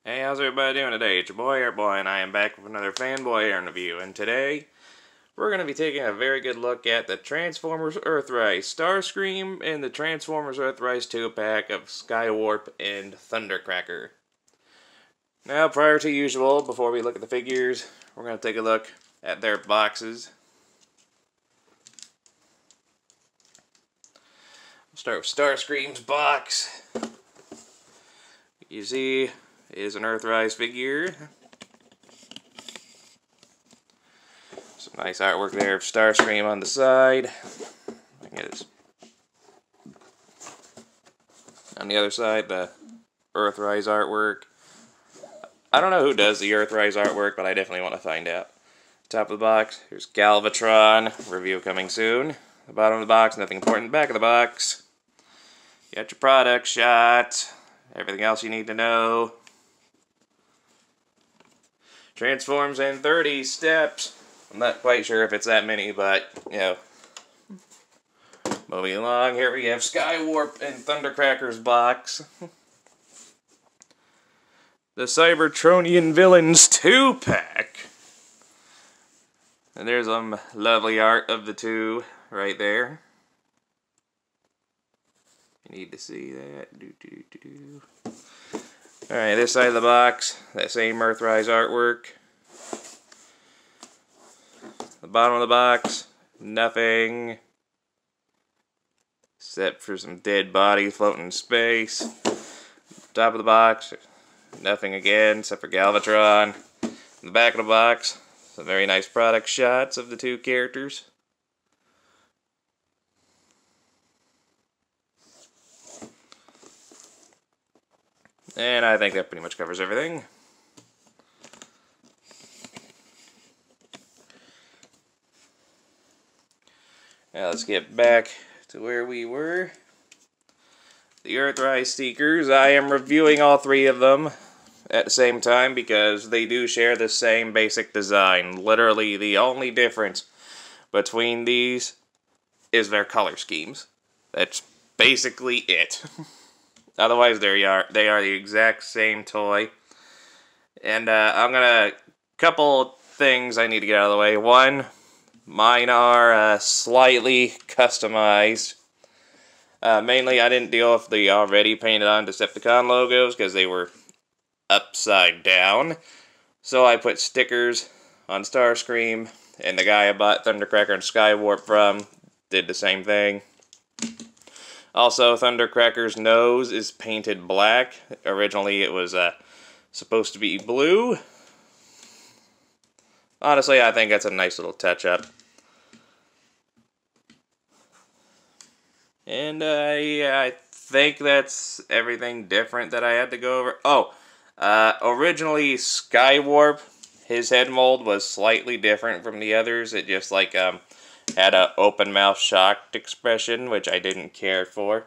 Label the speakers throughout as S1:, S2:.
S1: Hey, how's everybody doing today? It's your boy Airboy, and I am back with another FanBoyAaron review. And today, we're going to be taking a very good look at the Transformers Earthrise Starscream and the Transformers Earthrise 2-pack of Skywarp and Thundercracker. Now, prior to usual, before we look at the figures, we're going to take a look at their boxes. We'll start with Starscream's box. You see, is an Earthrise figure. Some nice artwork there of Starscream on the side. I guess on the other side, the Earthrise artwork. I don't know who does the Earthrise artwork, but I definitely want to find out. Top of the box, here's Galvatron. Review coming soon. The bottom of the box, nothing important. Back of the box, you got your product shot. Everything else you need to know. Transforms in 30 steps. I'm not quite sure if it's that many, but, you know. Moving along, here we have Skywarp and Thundercracker's box. The Cybertronian Villains 2-pack. And there's some lovely art of the two right there. You need to see that. Alright, this side of the box, that same Earthrise artwork. The bottom of the box, nothing. Except for some dead bodies floating in space. Top of the box, nothing again, except for Galvatron. In the back of the box, some very nice product shots of the two characters. And I think that pretty much covers everything. Now let's get back to where we were. The Earthrise Seekers, I am reviewing all three of them at the same time because they do share the same basic design. Literally, the only difference between these is their color schemes. That's basically it. Otherwise, they are the exact same toy. And I'm gonna... couple things I need to get out of the way. One, mine are slightly customized. Mainly, I didn't deal with the already painted on Decepticon logos because they were upside down. So I put stickers on Starscream, and the guy I bought Thundercracker and Skywarp from did the same thing. Also, Thundercracker's nose is painted black. Originally, it was supposed to be blue. Honestly, I think that's a nice little touch-up. And, yeah, I think that's everything different that I had to go over. Oh, originally, Skywarp, his head mold was slightly different from the others. It just, like, had a open mouth shocked expression, which I didn't care for.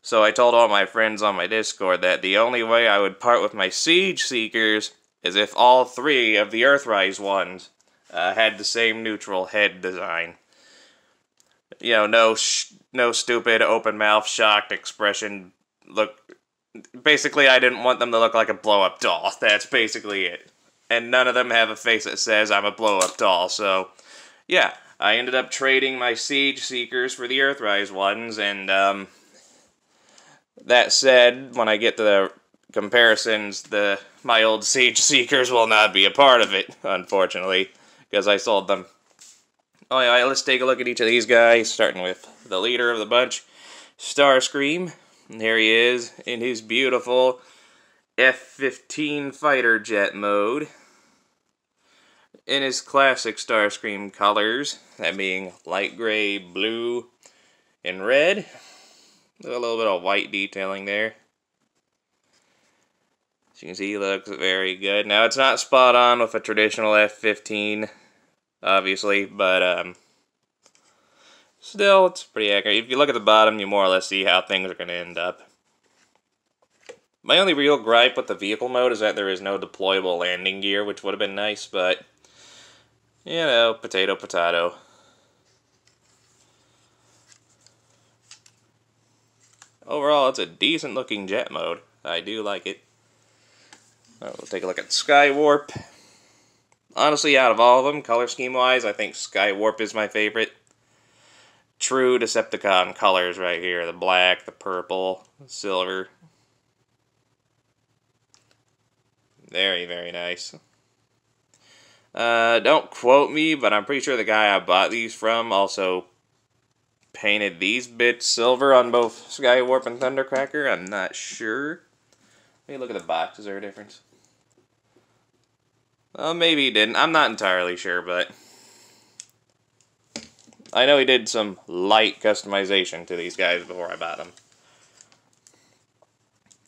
S1: So I told all my friends on my Discord that the only way I would part with my Siege Seekers is if all three of the Earthrise ones had the same neutral head design. You know, no stupid open mouth shocked expression. Look, basically I didn't want them to look like a blow-up doll. That's basically it. And none of them have a face that says I'm a blow-up doll, so yeah. I ended up trading my Siege Seekers for the Earthrise ones, and that said, when I get to the comparisons, my old Siege Seekers will not be a part of it, unfortunately, because I sold them. Alright, let's take a look at each of these guys, starting with the leader of the bunch, Starscream. And here he is in his beautiful F-15 fighter jet mode. In his classic Starscream colors, that being light gray, blue, and red. A little bit of white detailing there. As you can see, he looks very good. Now, it's not spot on with a traditional F-15, obviously, but still, it's pretty accurate. If you look at the bottom, you more or less see how things are going to end up. My only real gripe with the vehicle mode is that there is no deployable landing gear, which would have been nice, but you know, potato, potato. Overall, it's a decent looking jet mode. I do like it. We'll take a look at Skywarp. Honestly, out of all of them, color scheme-wise, I think Skywarp is my favorite. True Decepticon colors right here. The black, the purple, the silver. Very, very nice. Don't quote me, but I'm pretty sure the guy I bought these from also painted these bits silver on both Skywarp and Thundercracker. I'm not sure. Let me look at the box. Is there a difference? Well, maybe he didn't. I'm not entirely sure, but I know he did some light customization to these guys before I bought them.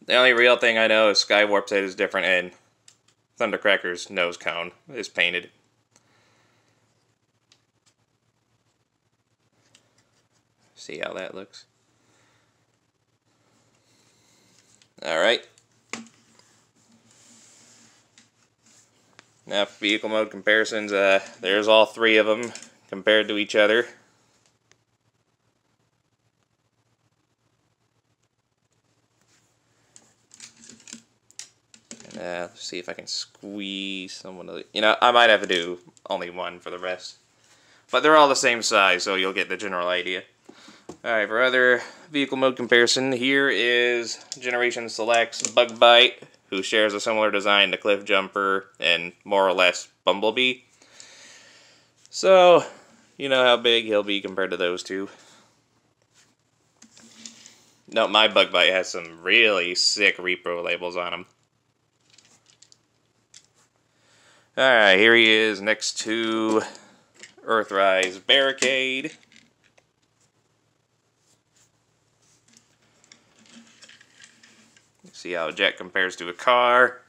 S1: The only real thing I know is Skywarp's head is different and Thundercracker's nose cone is painted. See how that looks. Alright. Now for vehicle mode comparisons, there's all three of them compared to each other. Let's see if I can squeeze someone of the... You know, I might have to do only one for the rest. But they're all the same size, so you'll get the general idea. Alright, for other vehicle mode comparison, here is Generation Select's Bug Bite, who shares a similar design to Cliff Jumper and more or less Bumblebee. So, you know how big he'll be compared to those two. No, my Bug Bite has some really sick repro labels on him. Alright, here he is next to Earthrise Barricade. See how a jet compares to a car.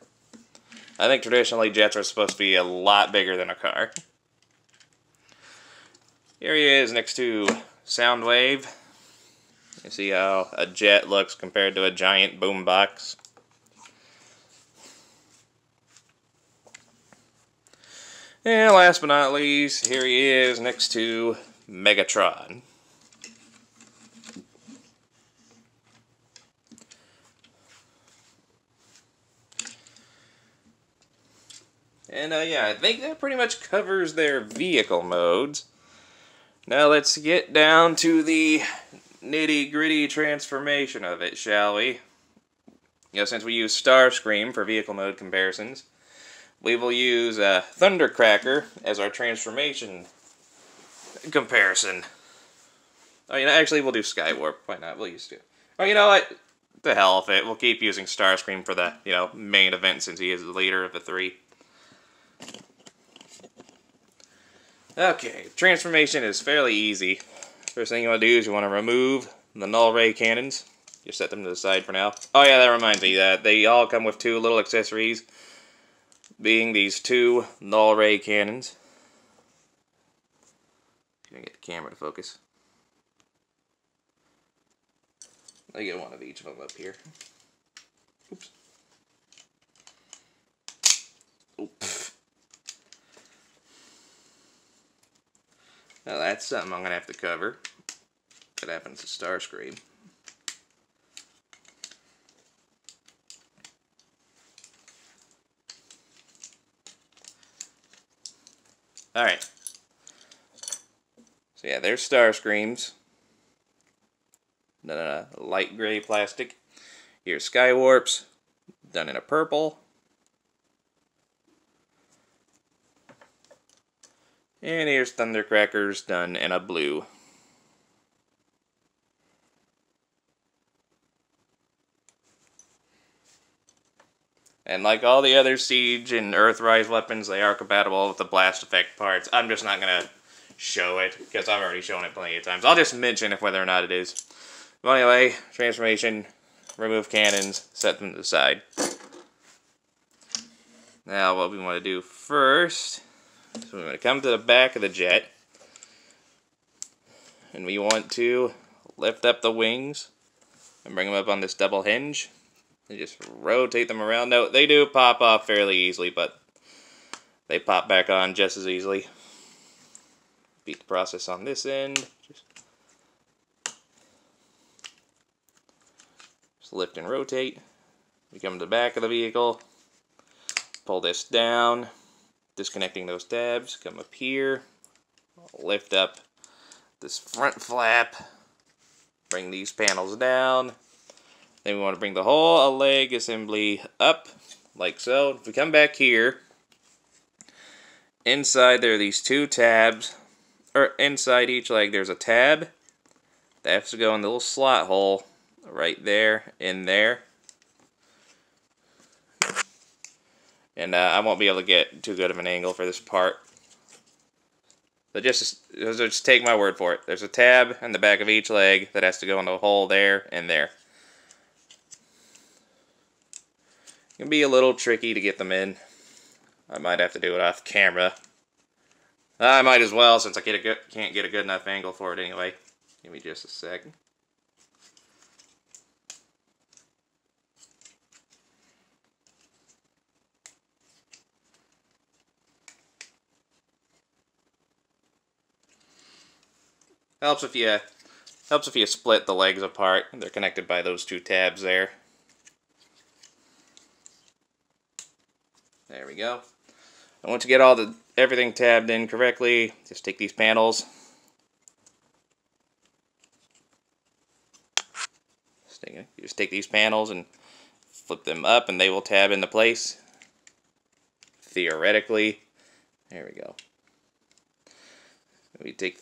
S1: I think traditionally jets are supposed to be a lot bigger than a car. Here he is next to Soundwave. You see how a jet looks compared to a giant boombox. And last but not least, here he is next to Megatron. And yeah, I think that pretty much covers their vehicle modes. Now let's get down to the nitty-gritty transformation of it, shall we? You know, since we use Starscream for vehicle mode comparisons, we will use Thundercracker as our transformation comparison. Oh, you know, actually we'll do Skywarp. Why not? We'll use it. Oh, you know what? The hell with it. We'll keep using Starscream for the, you know, main event since he is the leader of the three. Okay, transformation is fairly easy. First thing you want to do is you want to remove the null ray cannons. Just set them to the side for now. Oh yeah, that reminds me that they all come with two little accessories, being these two null ray cannons. Gonna get the camera to focus. I get one of each of them up here. Oops. Oops. Now that's something I'm going to have to cover. That happens to Starscream. Alright. So yeah, there's Starscreams. Done in a light gray plastic. Here's Skywarps. Done in a purple. And here's Thundercrackers done in a blue. And like all the other Siege and Earthrise weapons, they are compatible with the blast effect parts. I'm just not going to show it, because I've already shown it plenty of times. I'll just mention whether or not it is. But anyway, transformation, remove cannons, set them to the side. Now what we want to do first... So we're going to come to the back of the jet, and we want to lift up the wings and bring them up on this double hinge and just rotate them around. Now, they do pop off fairly easily, but they pop back on just as easily. Beat the process on this end. Just lift and rotate. We come to the back of the vehicle. pull this down, disconnecting those tabs, come up here, lift up this front flap, bring these panels down. Then we want to bring the whole leg assembly up, like so. If we come back here, inside there are these two tabs, or inside each leg there's a tab that has to go in the little slot hole right there, in there. And I won't be able to get too good of an angle for this part. But just take my word for it. There's a tab in the back of each leg that has to go in the hole there and there. It can be a little tricky to get them in. I might have to do it off camera. I might as well, since I can't get a good enough angle for it anyway. Give me just a second. Helps if you split the legs apart. They're connected by those two tabs there. There we go. And once you get everything tabbed in correctly, just take these panels, you just take these panels and flip them up, and they will tab into place. Theoretically, there we go. We take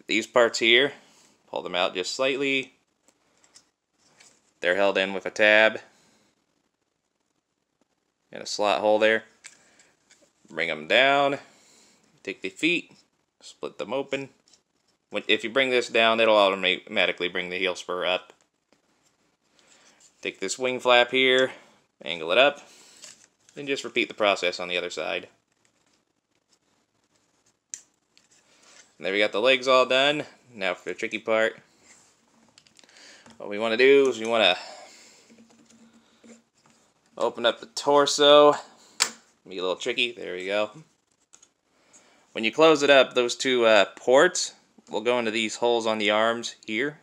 S1: these parts here, pull them out just slightly. They're held in with a tab and a slot hole there. Bring them down, take the feet, split them open. If you bring this down, it'll automatically bring the heel spur up. Take this wing flap here, angle it up, then just repeat the process on the other side. And there we got the legs all done. Now for the tricky part. What we want to do is we want to open up the torso. Be a little tricky. There we go. When you close it up, those two ports will go into these holes on the arms here.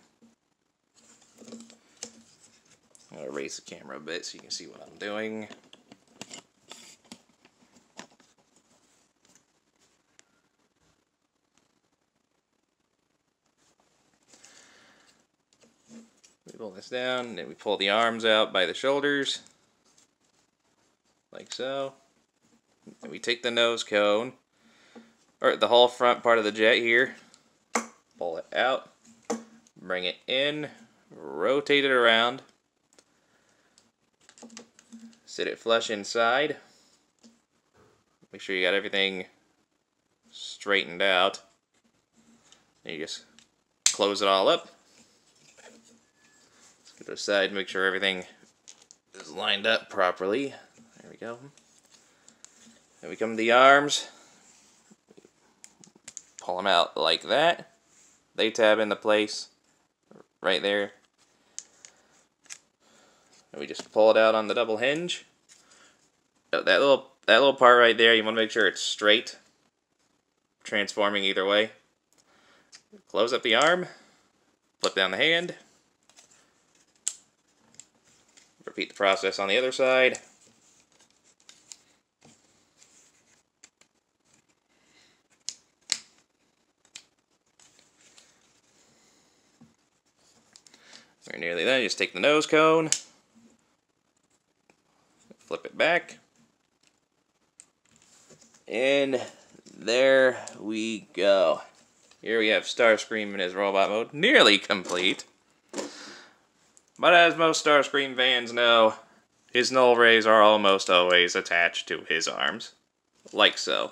S1: I'm going to raise the camera a bit so you can see what I'm doing. We pull this down, and then we pull the arms out by the shoulders, like so. And we take the nose cone, or the whole front part of the jet here, pull it out, bring it in, rotate it around, sit it flush inside, make sure you got everything straightened out, and you just close it all up. Let's get to the side, make sure everything is lined up properly. There we go. Then we come to the arms, pull them out like that. They tab into place right there. And we just pull it out on the double hinge. That little part right there, you want to make sure it's straight, transforming either way. Close up the arm, flip down the hand. Repeat the process on the other side. We're nearly there. Just take the nose cone, flip it back, and there we go. Here we have Starscream in his robot mode, nearly complete. But as most Starscream fans know, his null rays are almost always attached to his arms, like so.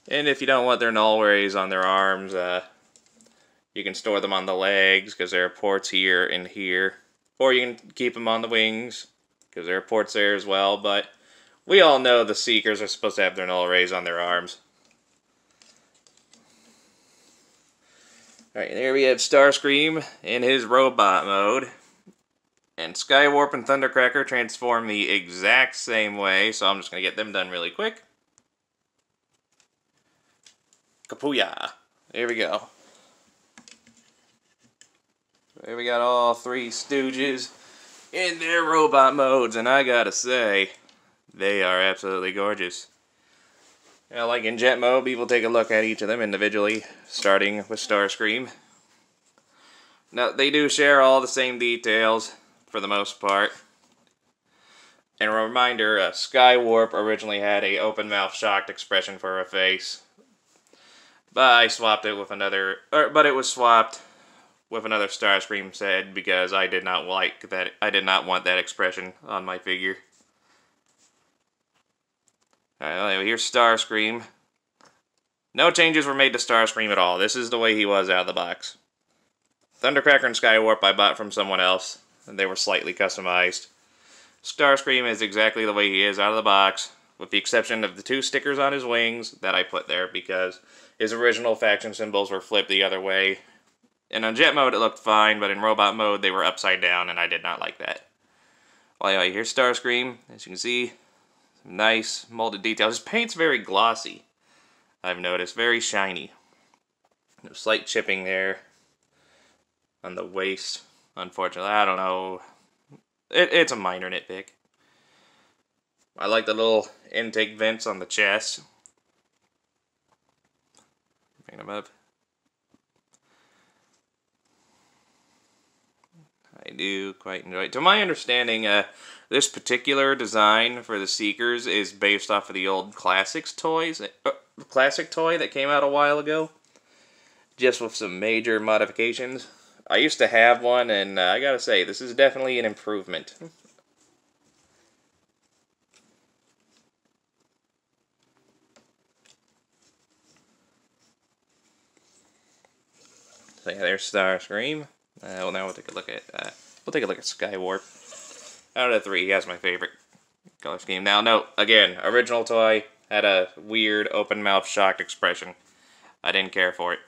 S1: And if you don't want their null rays on their arms, you can store them on the legs, because there are ports here and here. Or you can keep them on the wings, because there are ports there as well. But we all know the Seekers are supposed to have their null rays on their arms. Alright, there we have Starscream in his robot mode. And Skywarp and Thundercracker transform the exact same way, so I'm just going to get them done really quick. Kapuya. There we go. Here we got all three Stooges in their robot modes, and I gotta say, they are absolutely gorgeous. Now, like in jet mode, we will take a look at each of them individually, starting with Starscream. Now, they do share all the same details, for the most part. And a reminder, Skywarp originally had a open-mouth shocked expression for her face. But I swapped it with another, but it was swapped with another Starscream head because I did not like that. I did not want that expression on my figure. Alright, anyway, here's Starscream. No changes were made to Starscream at all. This is the way he was out of the box. Thundercracker and Skywarp I bought from someone else, and they were slightly customized. Starscream is exactly the way he is out of the box, with the exception of the two stickers on his wings that I put there because his original faction symbols were flipped the other way. And on jet mode it looked fine, but in robot mode they were upside down, and I did not like that. Well, anyway, here's Starscream. As you can see, some nice molded details. His paint's very glossy, I've noticed. Very shiny. No slight chipping there on the waist, unfortunately. I don't know. It's a minor nitpick. I like the little intake vents on the chest. Bring them up. I do quite enjoy it. To my understanding, this particular design for the Seekers is based off of the old Classics toys, classic toy that came out a while ago, just with some major modifications. I used to have one, and I gotta say, this is definitely an improvement. So yeah, there's Starscream. Well, now we'll take a look at Skywarp. Out of the three, he has my favorite color scheme. Now, note again, original toy had a weird open mouth shocked expression. I didn't care for it.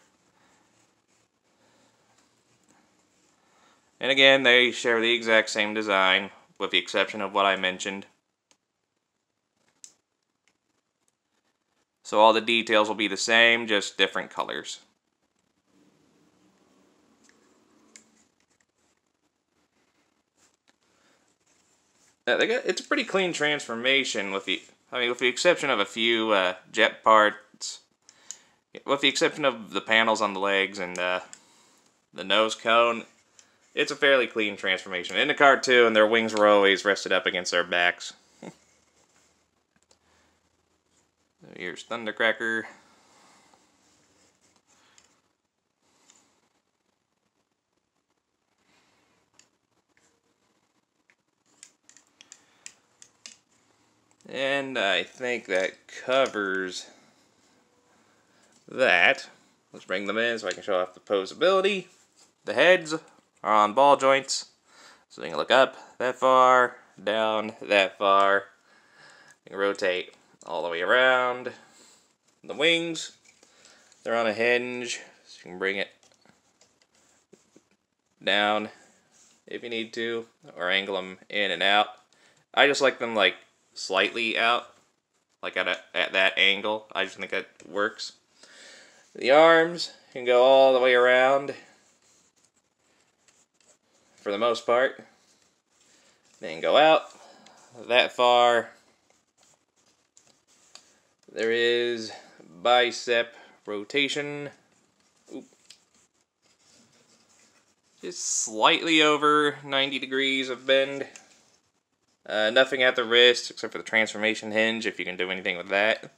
S1: And again, they share the exact same design, with the exception of what I mentioned. So all the details will be the same, just different colors. It's a pretty clean transformation, with the exception of a few jet parts. With the exception of the panels on the legs and the nose cone. It's a fairly clean transformation. In the cartoon, their wings were always rested up against their backs. Here's Thundercracker. And I think that covers that. Let's bring them in so I can show off the posability. The heads are on ball joints, so you can look up that far, down that far. You can rotate all the way around. The wings, they're on a hinge, so you can bring it down if you need to, or angle them in and out. I just like them like slightly out, like at that angle. I just think that works. The arms can go all the way around, for the most part. Then go out that far. There is bicep rotation. Oop. Just slightly over 90 degrees of bend. Nothing at the wrist except for the transformation hinge, if you can do anything with that.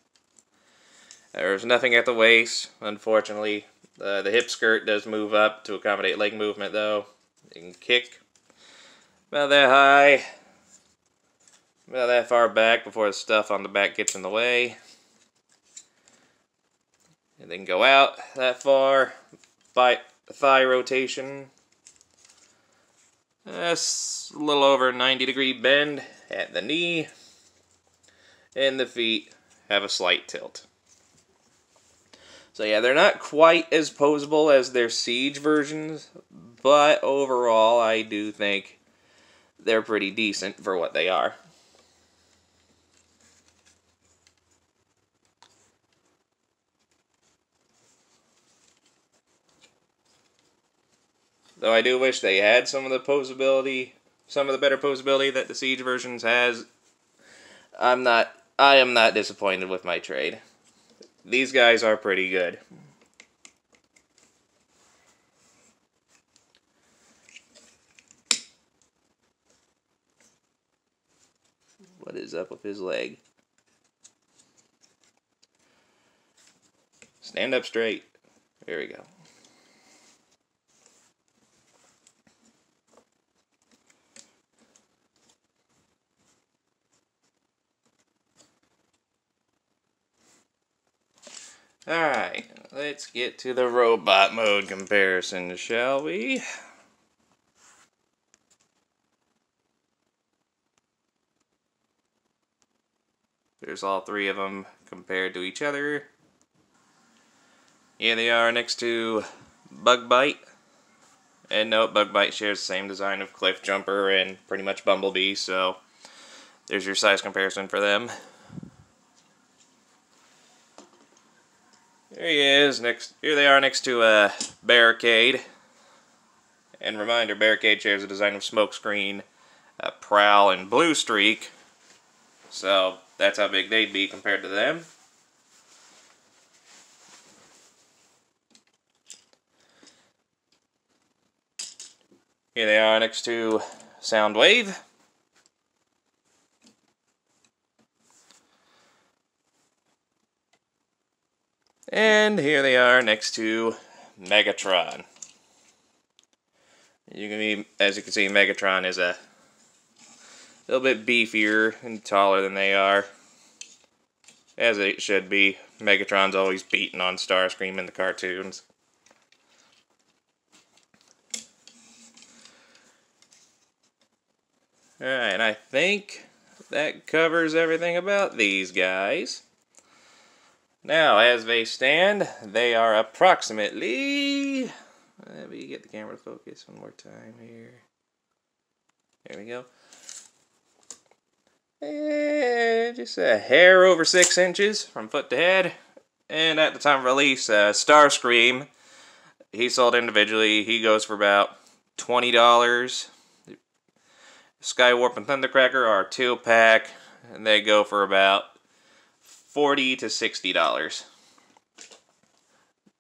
S1: There's nothing at the waist, unfortunately. The hip skirt does move up to accommodate leg movement, though. You can kick about that high, about that far back before the stuff on the back gets in the way. And then go out that far. Thigh rotation. That's a little over 90-degree bend at the knee. And the feet have a slight tilt. So yeah, they're not quite as posable as their Siege versions, but overall I do think they're pretty decent for what they are. Though I do wish they had some of the better posability that the Siege versions has. I am not disappointed with my trade. These guys are pretty good. What is up with his leg? Stand up straight. There we go. Alright, let's get to the robot mode comparison, shall we? There's all three of them compared to each other. Here they are next to Bugbite. And note, Bugbite shares the same design of Cliff Jumper and pretty much Bumblebee, so there's your size comparison for them. There he is. Here they are next to Barricade. And reminder, Barricade shares the design of Smokescreen, Prowl, and Blue Streak. So that's how big they'd be compared to them. Here they are next to Soundwave. And here they are next to Megatron. As you can see, Megatron is a little bit beefier and taller than they are. As it should be. Megatron's always beating on Starscream in the cartoons. Alright, I think that covers everything about these guys. Now, as they stand, they are approximately... Let me get the camera to focus one more time here. There we go. And just a hair over 6 inches from foot to head. And at the time of release, Starscream, he sold individually. He goes for about $20. Skywarp and Thundercracker are a 2-pack, and they go for about $40 to $60.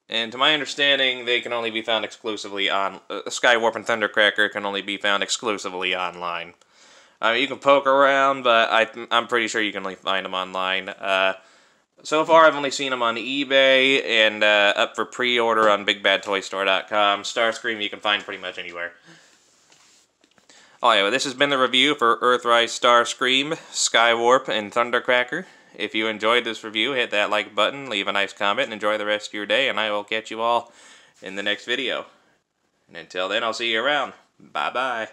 S1: And to my understanding, they can only be found exclusively on... Skywarp and Thundercracker can only be found exclusively online. You can poke around, but I'm pretty sure you can only find them online. So far, I've only seen them on eBay and up for pre-order on BigBadToyStore.com. Starscream you can find pretty much anywhere. Anyway, this has been the review for Earthrise, Starscream, Skywarp, and Thundercracker. If you enjoyed this review, hit that like button, leave a nice comment, and enjoy the rest of your day, and I will catch you all in the next video. And until then, I'll see you around. Bye-bye.